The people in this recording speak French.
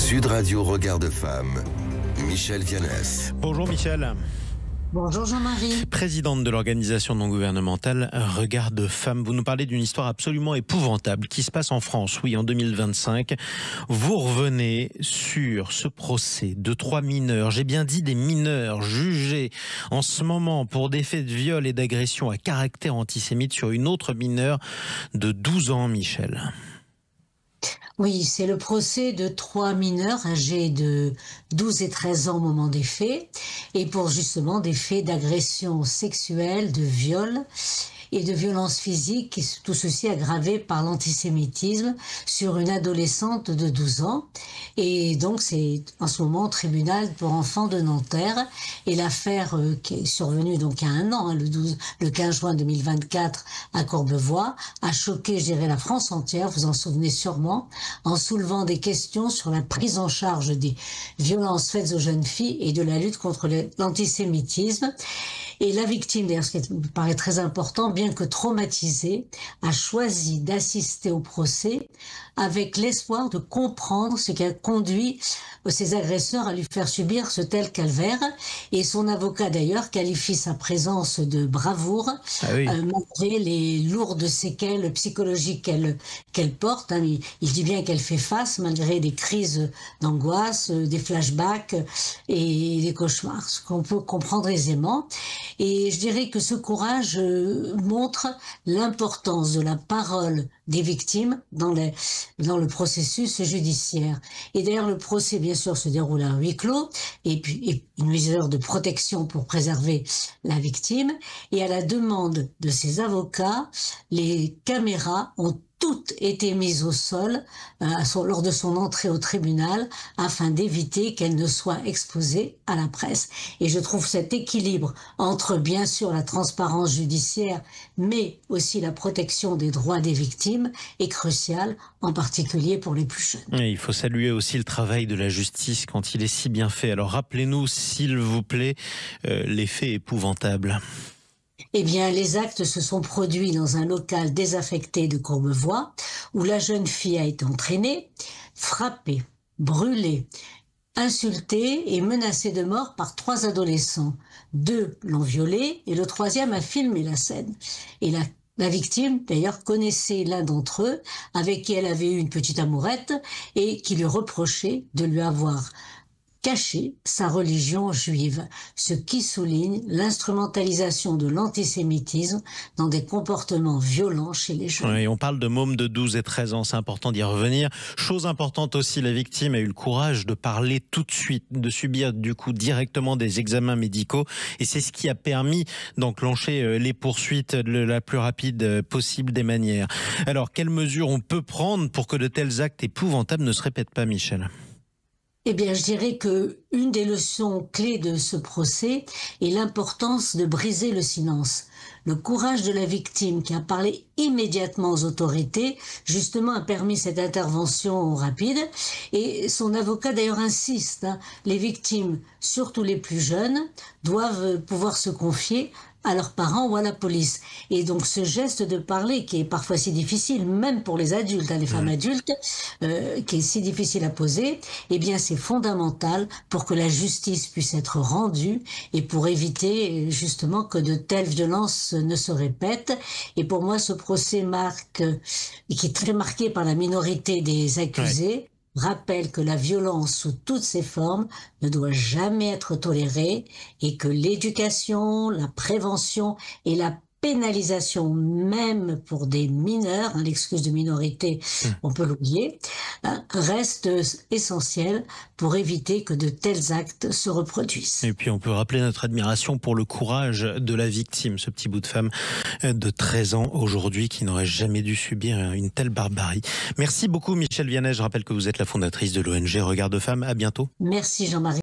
Sud Radio Regard de Femme, Michel Vianès. Bonjour Michel. Bonjour Jean-Marie. Présidente de l'organisation non gouvernementale Regard de Femme, vous nous parlez d'une histoire absolument épouvantable qui se passe en France, oui, en 2025. Vous revenez sur ce procès de 3 mineurs, j'ai bien dit des mineurs, jugés en ce moment pour des faits de viol et d'agression à caractère antisémite sur une autre mineure de 12 ans, Michel. Oui, c'est le procès de 3 mineurs âgés de 12 et 13 ans au moment des faits, et pour justement des faits d'agression sexuelle, de viol et de violence physique, et tout ceci aggravé par l'antisémitisme sur une adolescente de 12 ans. Et donc c'est en ce moment au tribunal pour enfants de Nanterre, et l'affaire qui est survenue donc il y a un an, le 15 juin 2024 à Courbevoie, a choqué, je dirais, la France entière, vous en souvenez sûrement, en soulevant des questions sur la prise en charge des violences faites aux jeunes filles et de la lutte contre l'antisémitisme. Et la victime, d'ailleurs, ce qui me paraît très important, bien que traumatisée, a choisi d'assister au procès avec l'espoir de comprendre ce qui a conduit ses agresseurs à lui faire subir ce tel calvaire. Et son avocat, d'ailleurs, qualifie sa présence de bravoure, malgré les lourdes séquelles psychologiques qu'elle porte. Il dit bien qu'elle fait face, malgré des crises d'angoisse, des flashbacks et des cauchemars, ce qu'on peut comprendre aisément. Et je dirais que ce courage montre l'importance de la parole des victimes dans le processus judiciaire. Et d'ailleurs, le procès, bien sûr, se déroule à huis clos, et puis une mesure de protection pour préserver la victime. Et à la demande de ses avocats, les caméras ont toutes été mises au sol lors de son entrée au tribunal afin d'éviter qu'elle ne soit exposée à la presse. Et je trouve cet équilibre entre, bien sûr, la transparence judiciaire, mais aussi la protection des droits des victimes est crucial, en particulier pour les plus jeunes. Et il faut saluer aussi le travail de la justice quand il est si bien fait. Alors rappelez-nous, s'il vous plaît, les faits épouvantables. Eh bien, les actes se sont produits dans un local désaffecté de Courbevoie, où la jeune fille a été entraînée, frappée, brûlée, insultée et menacée de mort par 3 adolescents. 2 l'ont violée et le 3e a filmé la scène. Et la victime, d'ailleurs, connaissait l'un d'entre eux, avec qui elle avait eu une petite amourette, et qui lui reprochait de lui avoir cacher sa religion juive, ce qui souligne l'instrumentalisation de l'antisémitisme dans des comportements violents chez les jeunes. Oui, on parle de mômes de 12 et 13 ans, c'est important d'y revenir. Chose importante aussi, la victime a eu le courage de parler tout de suite, de subir du coup directement des examens médicaux, et c'est ce qui a permis d'enclencher les poursuites de la plus rapide possible des manières. Alors, quelles mesures on peut prendre pour que de tels actes épouvantables ne se répètent pas, Michel ? Eh bien, je dirais que une des leçons clés de ce procès est l'importance de briser le silence. Le courage de la victime qui a parlé immédiatement aux autorités, justement, a permis cette intervention rapide. Et son avocat, d'ailleurs, insiste, les victimes, surtout les plus jeunes, doivent pouvoir se confier à leurs parents ou à la police. Et donc ce geste de parler, qui est parfois si difficile, même pour les adultes, les femmes adultes, qui est si difficile à poser, eh bien c'est fondamental pour que la justice puisse être rendue et pour éviter justement que de telles violences ne se répètent. Et pour moi, ce procès qui est très marqué par la minorité des accusés, rappelle que la violence sous toutes ses formes ne doit jamais être tolérée et que l'éducation, la prévention et la pénalisation, même pour des mineurs, l'excuse de minorité, on peut l'oublier, reste essentielle pour éviter que de tels actes se reproduisent. Et puis on peut rappeler notre admiration pour le courage de la victime, ce petit bout de femme de 13 ans aujourd'hui qui n'aurait jamais dû subir une telle barbarie. Merci beaucoup Michel Vianès, je rappelle que vous êtes la fondatrice de l'ONG Regard de Femme, à bientôt. Merci Jean-Marie.